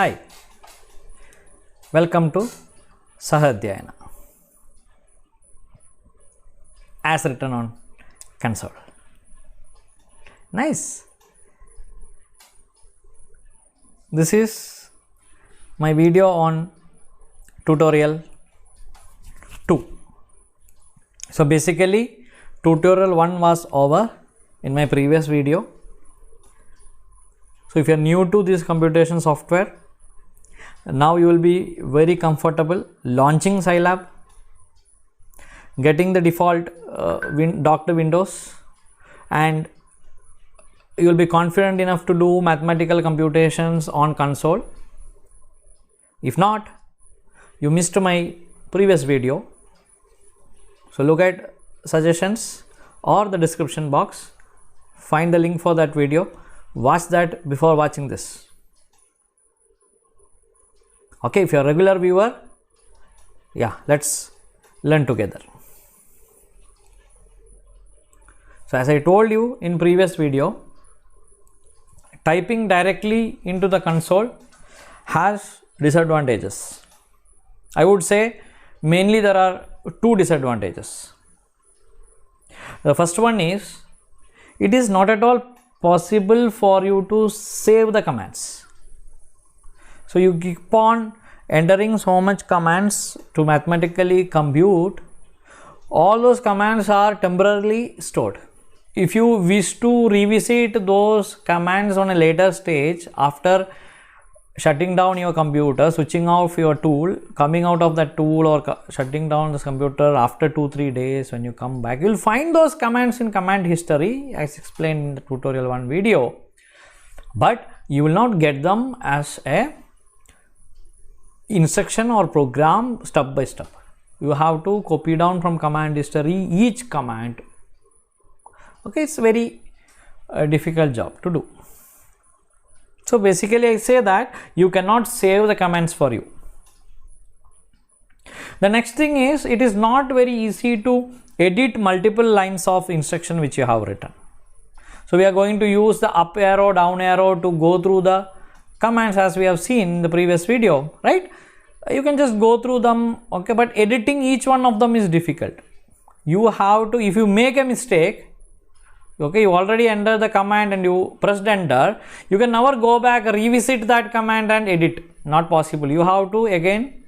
Hi, welcome to Sahadhyayana as written on console. Nice. This is my video on tutorial 2. So basically tutorial 1 was over in my previous video. So if you are new to this computation software, now you will be very comfortable launching Scilab, getting the default docked windows, and you will be confident enough to do mathematical computations on console. If not, you missed my previous video. So look at suggestions or the description box, find the link for that video, watch that before watching this. Okay, if you are a regular viewer, yeah, let's learn together. So as I told you in previous video, typing directly into the console has disadvantages. I would say mainly there are two disadvantages. The first one is, it is not at all possible for you to save the commands. So you keep on entering so much commands to mathematically compute. All those commands are temporarily stored. If you wish to revisit those commands on a later stage after shutting down your computer, switching off your tool, coming out of that tool, or shutting down this computer after 2-3 days, when you come back, you will find those commands in command history as explained in the tutorial 1 video, but you will not get them as a instruction or program step by step. You have to copy down from command history each command. Okay, it's very difficult job to do. So basically I say that you cannot save the commands for you. The next thing is, it is not very easy to edit multiple lines of instruction which you have written. So we are going to use the up arrow, down arrow to go through the commands as we have seen in the previous video, right? You can just go through them, okay, but editing each one of them is difficult. You have to, if you make a mistake, okay, you already entered the command and you pressed enter, you can never go back, revisit that command and edit. Not possible. You have to again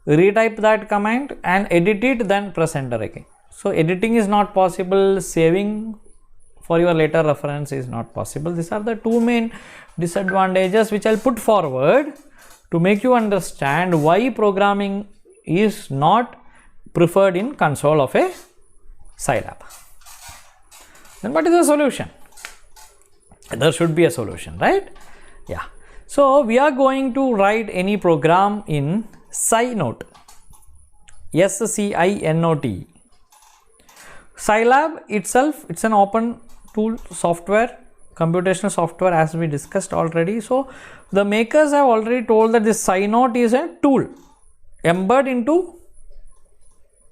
retype that command and edit it, then press enter again. So editing is not possible, saving for your later reference is not possible. These are the two main disadvantages which I'll put forward to make you understand why programming is not preferred in console of a Scilab. Then what is the solution? There should be a solution, right? Yeah. So we are going to write any program in Scinote. SCINOT. Scilab itself, it's an open tool software, computational software, as we discussed already. So the makers have already told that this Scinote is a tool embedded into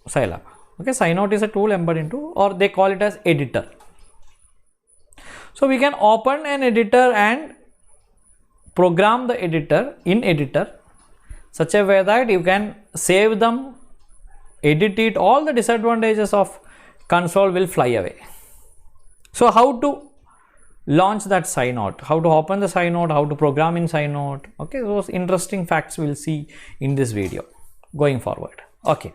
Scilab. Okay, Scinote is a tool embedded into, or they call it as editor. So we can open an editor and program the editor in editor such a way that you can save them, edit it, all the disadvantages of console will fly away. So how to launch that Scinote, how to open the Scinote, how to program in Scinote, okay, those interesting facts we'll see in this video going forward. Okay,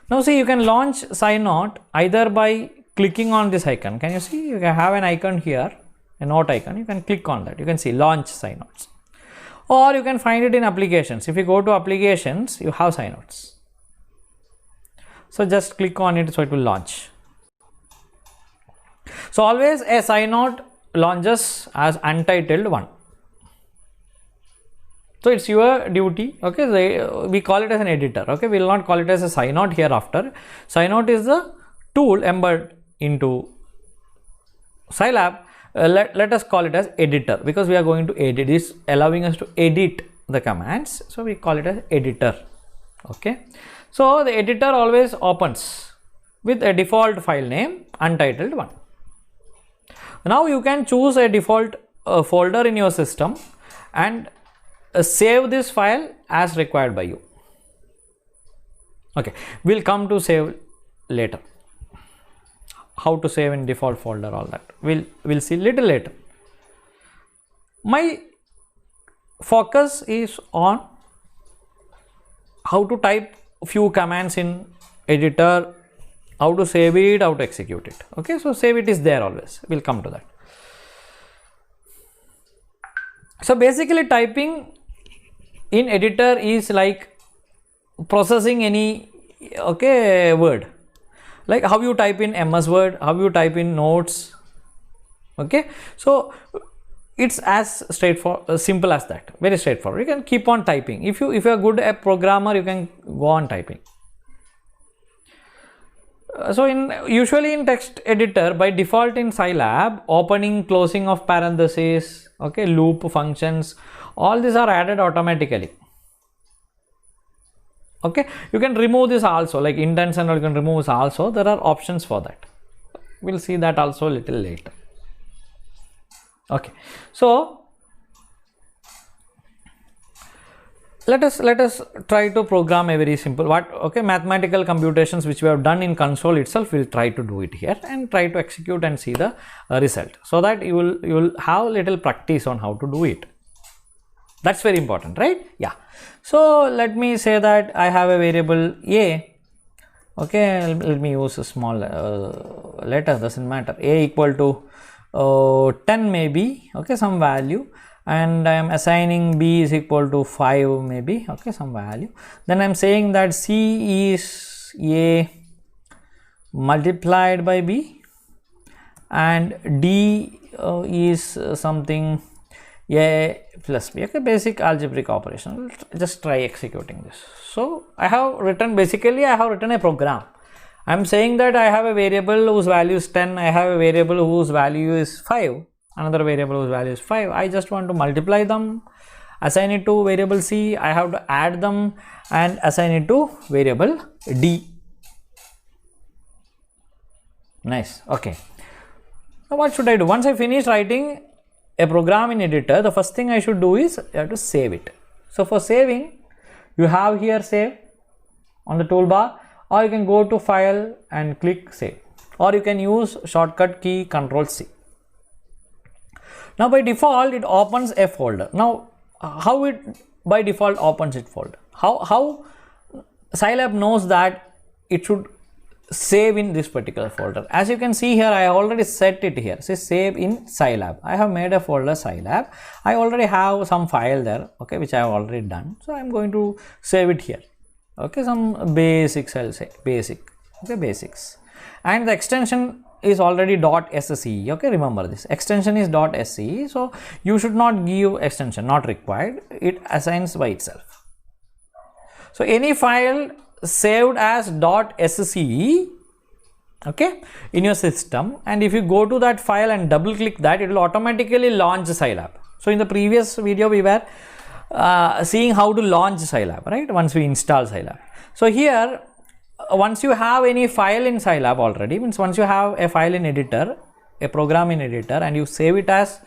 now see, you can launch Scinote either by clicking on this icon. Can you see? You can have an icon here, a note icon. You can click on that. You can see launch Scinotes, or you can find it in applications. If you go to applications, you have Scinotes. So just click on it, so it will launch. So always a Scinote launches as untitled one. So it's your duty. Okay, so we call it as an editor. Okay, we will not call it as a Scinote hereafter. Scinote is the tool embedded into Scilab. Let us call it as editor, because we are going to edit, is allowing us to edit the commands, so we call it as editor. Okay, so the editor always opens with a default file name untitled one. Now you can choose a default folder in your system and save this file as required by you. Okay, we'll come to save later. How to save in default folder, all that we'll see little later. My focus is on how to type few commands in editor, how to save it, how to execute it. Okay, so save it is there always. We'll come to that. So basically typing in editor is like processing any word, like how you type in MS Word, how you type in notes. Okay, so it's as straightforward, simple as that, very straightforward. You can keep on typing. If you are good a programmer, you can go on typing. So usually in text editor, by default in Scilab, opening, closing of parentheses, okay, loop functions, all these are added automatically. Okay, you can remove this also, like indents and all you can remove this also. There are options for that. We'll see that also a little later. Okay, so let us try to program a very simple mathematical computations which we have done in console itself. We'll try to do it here and try to execute and see the result, so that you will have little practice on how to do it. That's very important, right? Yeah. So let me say that I have a variable a. Okay, let me use a small letter, doesn't matter. A equal to 10 maybe, okay, some value, and I am assigning b is equal to 5 maybe, okay, some value. Then I am saying that c is a multiplied by b and d is something a plus b. Okay, basic algebraic operation. Just try executing this. So I have written, basically I have written a program. I am saying that I have a variable whose value is 10, I have a variable whose value is 5, another variable whose value is 5. I just want to multiply them, assign it to variable c, I have to add them and assign it to variable d. Nice. Okay. Now what should I do? Once I finish writing a program in editor, the first thing I should do is I have to save it. So for saving, you have here save on the toolbar, or you can go to file and click save, or you can use shortcut key Ctrl C. Now by default it opens a folder. Now how it by default opens it folder? How Scilab knows that it should save in this particular folder? As you can see here, I already set it here. Say save in Scilab. I have made a folder Scilab. I already have some file there, okay, which I have already done. So I am going to save it here. Okay, some basics, I'll say basic, okay, basics, and the extension is already .sce. Okay, remember this extension is .sce, so you should not give extension, not required, it assigns by itself. So any file saved as .sce, okay, in your system, and if you go to that file and double click that, it will automatically launch Scilab. So in the previous video we were seeing how to launch Scilab, right, once we install Scilab. So here, once you have any file in Scilab already, means once you have a file in editor, a program in editor, and you save it as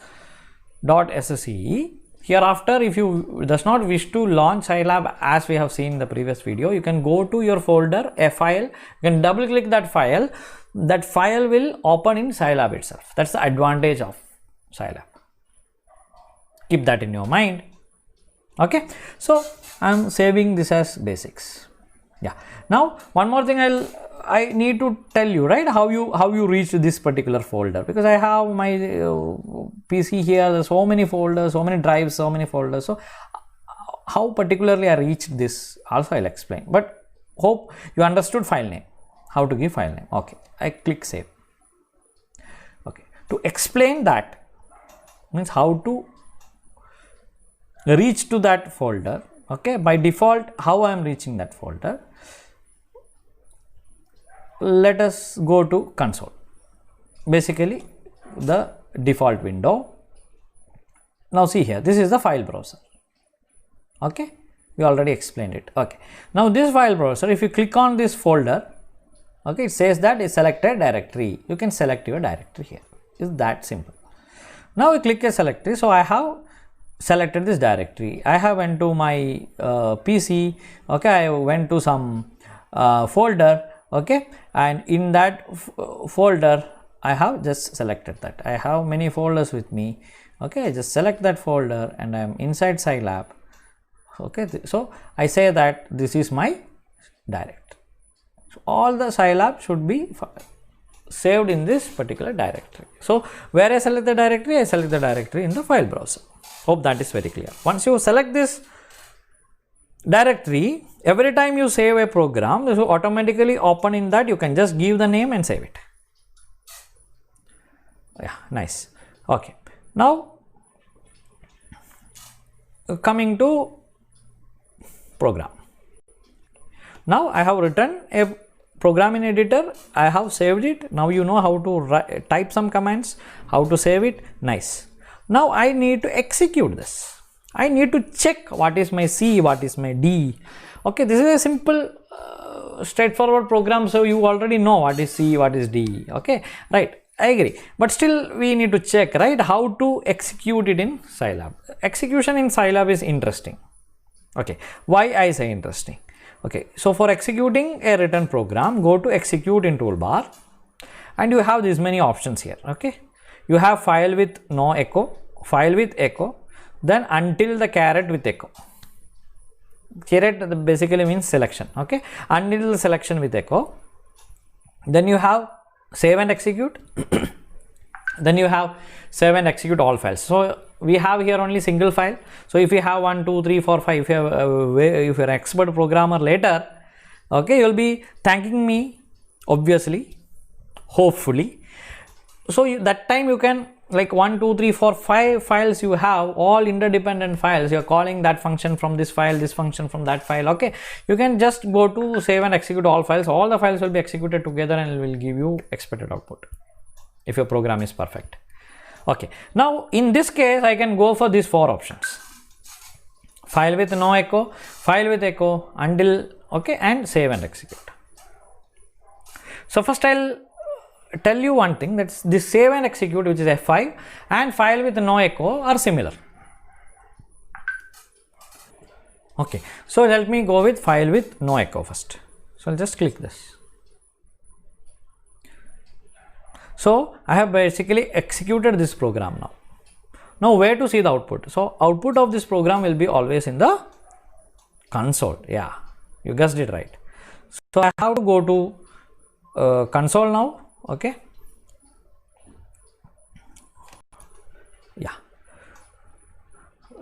.sce, hereafter if you does not wish to launch Scilab as we have seen in the previous video, you can go to your folder, a file, you can double click that file will open in Scilab itself. That's the advantage of Scilab. Keep that in your mind. Okay, so I am saving this as basics. Yeah. Now one more thing I need to tell you, right, how you reach this particular folder, because I have my PC here. There's so many folders, so many drives, so many folders. So how particularly I reached this also I'll explain. But hope you understood file name, how to give file name. Okay, I click save. Okay, to explain that means how to reach to that folder. Okay, by default how I am reaching that folder, let us go to console, basically the default window. Now see here, this is the file browser. Okay, we already explained it. Okay, now this file browser, if you click on this folder, okay, it says that is selected directory. You can select your directory here. It's that simple. Now we click a select tree. So I have selected this directory. I have went to my PC, okay, I went to some folder, okay, and in that folder I have just selected that. I have many folders with me, okay, I just select that folder and I am inside Scilab, okay. So I say that this is my directory. So all the Scilab should be saved in this particular directory. So where I select the directory, I select the directory in the file browser. Hope that is very clear. Once you select this directory, every time you save a program, this will automatically open in that. You can just give the name and save it. Yeah, nice. Okay. Now coming to program. Now I have written a program in editor, I have saved it. Now you know how to type some commands, how to save it. Nice. Now I need to execute this. I need to check what is my C, what is my D. Okay, this is a simple straightforward program, so you already know what is C, what is D. Okay, right, I agree, but still we need to check, right, how to execute it in Scilab. Execution in Scilab is interesting. Okay, why I say interesting? Okay, so for executing a written program, go to execute in toolbar and you have these many options here. Okay, you have file with no echo, file with echo, then until the caret with echo. Caret basically means selection. Okay, until the selection with echo, then you have save and execute, then you have save and execute all files. So we have here only single file. So if you have 1, 2, 3, 4, 5, if you're an expert programmer later, okay, you'll be thanking me, obviously, hopefully. So that time you can, like 1, 2, 3, 4, 5 files you have, all interdependent files. You're calling that function from this file, this function from that file. Okay, you can just go to save and execute all files. All the files will be executed together and it will give you expected output if your program is perfect. Okay, now in this case I can go for these 4 options: file with no echo, file with echo, until, okay, and save and execute. So first I'll tell you one thing, that's this save and execute, which is F5, and file with no echo are similar. Okay, so let me go with file with no echo first. So I'll just click this. So I have basically executed this program now. Now where to see the output? So output of this program will be always in the console. Yeah, you guessed it right. So I have to go to console now. Okay. Yeah.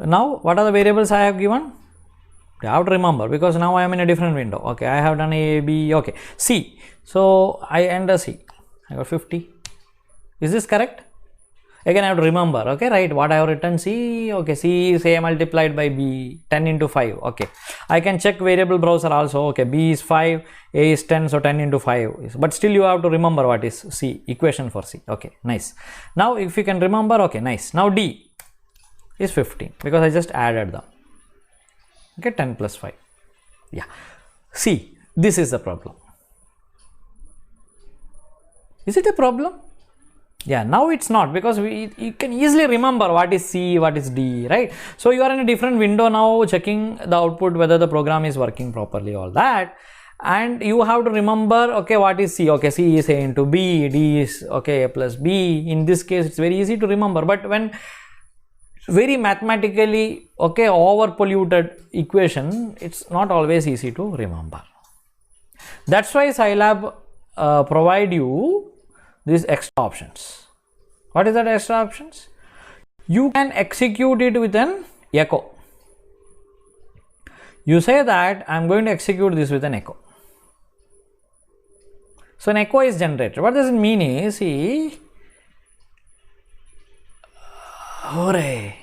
Now what are the variables I have given? I have to remember because now I am in a different window. Okay, I have done A, B, okay, C. So I enter C. I got 50. Is this correct? Again I have to remember, okay, right, what I have written C, okay, C is A multiplied by B, 10 into 5, okay. I can check variable browser also, okay, B is 5, A is 10, so 10 into 5, but still you have to remember what is C, equation for C, okay, nice. Now if you can remember, okay, nice. Now D is 15 because I just added them, okay, 10 plus 5, yeah. C, this is the problem. Is it a problem? Yeah, now it's not, because you can easily remember what is C, what is D, right? So you are in a different window now, checking the output, whether the program is working properly, all that, and you have to remember, okay, what is C? Okay, C is A into B, D is, okay, A plus B. In this case it's very easy to remember, but when very mathematically, okay, over polluted equation, it's not always easy to remember. That's why Scilab provide you these extra options. What is that extra options? You can execute it with an echo. You say that I am going to execute this with an echo. So an echo is generated. What does it mean is, see, hooray,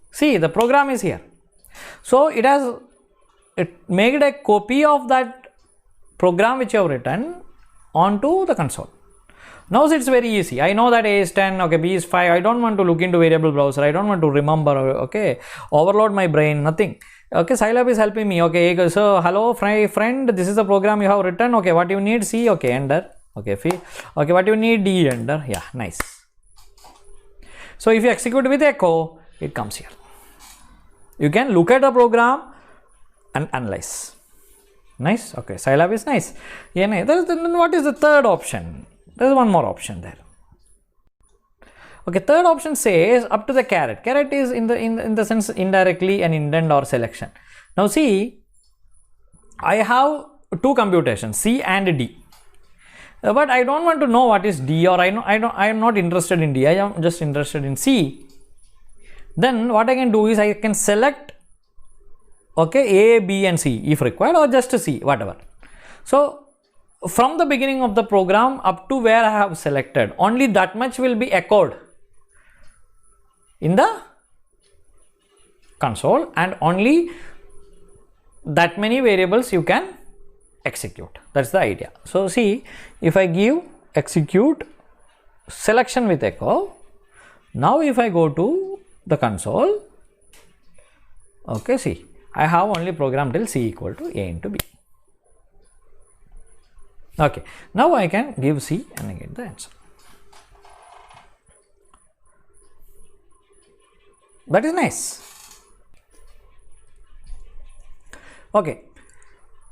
see, the program is here. So it made a copy of that program which you have written onto the console. Now it's very easy. I know that A is 10, okay, B is 5. I don't want to look into variable browser. I don't want to remember, okay, overload my brain, nothing. Okay, Scilab is helping me. Okay, so hello friend, this is the program you have written. Okay, what you need C, okay, enter. Okay, okay, what you need D, enter. Yeah, nice. So if you execute with echo, it comes here. You can look at the program and analyze. Nice. Okay, Scilab is nice. Yeah, nice. Then what is the third option? There's one more option there. Okay, third option says up to the caret. Caret is in the sense indirectly an indent or selection. Now see, I have two computations, C and D. But I don't want to know what is D, or I am not interested in D. I am just interested in C. Then what I can do is I can select, okay, A, B and C if required, or just C, whatever. So from the beginning of the program up to where I have selected, only that much will be echoed in the console, and only that many variables you can execute. That's the idea. So see, if I give execute selection with echo, now if I go to the console, okay, see, I have only program till C equal to A into B. Okay, now I can give C and I get the answer. That is nice. Okay,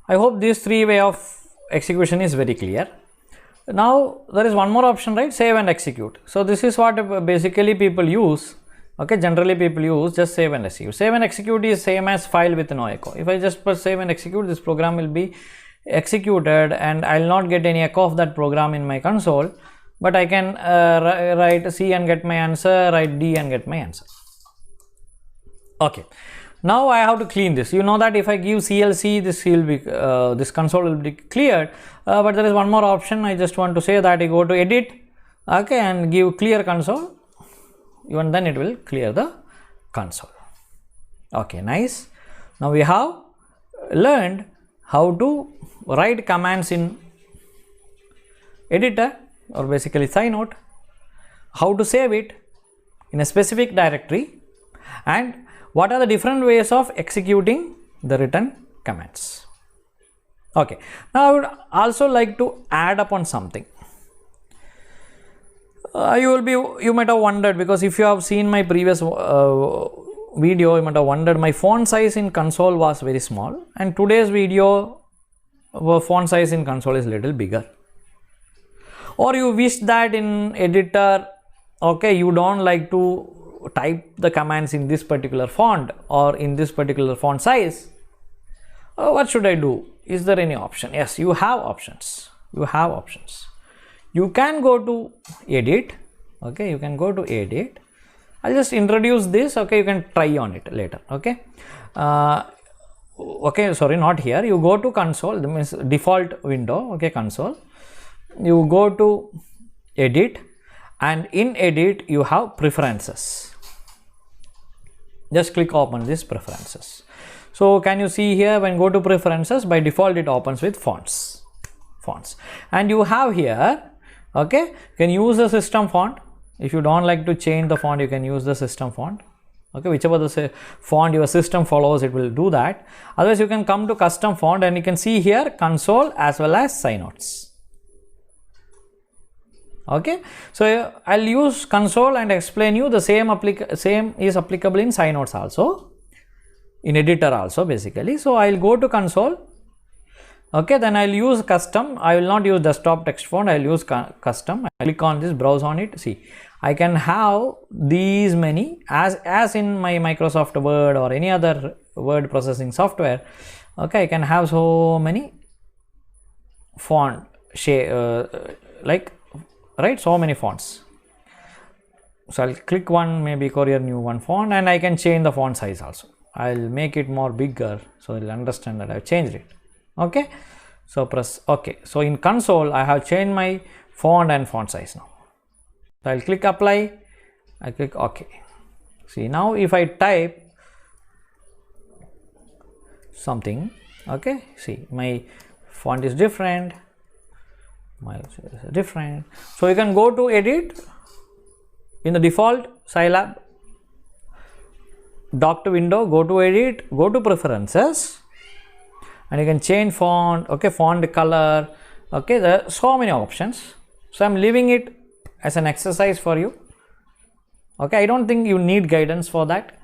I hope this three way of execution is very clear. Now there is one more option, right? Save and execute. So this is what basically people use. Okay, generally people use just save and execute. Save and execute is same as file with no echo. If I just press save and execute, this program will be executed and I will not get any echo of that program in my console, but I can write C and get my answer, write D and get my answer. Okay, now I have to clean this. You know that if I give CLC, this will be this console will be cleared, but there is one more option. I just want to say that I go to edit, okay, and give clear console. Even then it will clear the console. Okay, nice. Now we have learned how to write commands in editor, or basically Synode, how to save it in a specific directory, and what are the different ways of executing the written commands. Okay, now I would also like to add upon something. You might have wondered, because if you have seen my previous video, you might have wondered my font size in console was very small, and today's video font size in console is little bigger. Or you wish that in editor, okay, you don't like to type the commands in this particular font or in this particular font size. What should I do? Is there any option? Yes, you have options. You have options. You can go to edit. Okay, you can go to edit. I'll just introduce this. Okay, you can try on it later. Okay, okay, sorry, not here. You go to console, that means default window. Okay, console. You go to edit, and in edit you have preferences. Just click open this preferences. So can you see here, when go to preferences, by default it opens with fonts, and you have here, okay, you can use the system font. If you don't like to change the font, you can use the system font. Okay, whichever the font your system follows, it will do that. Otherwise you can come to custom font, and you can see here console as well as Synodes. Okay, so I'll use console and explain you the same is applicable in Synodes also, in editor also basically. So I'll go to console. Okay, then I'll use custom. I will not use desktop text font. I'll use custom. I click on this, browse on it. See, I can have these many as in my Microsoft Word or any other word processing software. Okay, I can have so many font like, right, so many fonts. So I'll click one, maybe Courier New one font, and I can change the font size also. I'll make it more bigger so you'll understand that I've changed it. Okay, so press OK. So in console I have changed my font and font size now. So I'll click apply, I click OK. See, now if I type something, okay, see, my font is different, so you can go to edit in the default Scilab docked window, go to edit, go to preferences, and you can change font, okay, font color. Okay, there are so many options. So I'm leaving it as an exercise for you. Okay, I don't think you need guidance for that.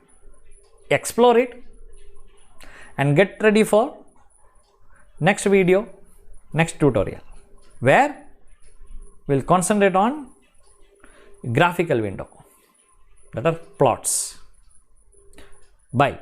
explore it and get ready for next video, next tutorial, where we'll concentrate on graphical window, that are plots. Bye.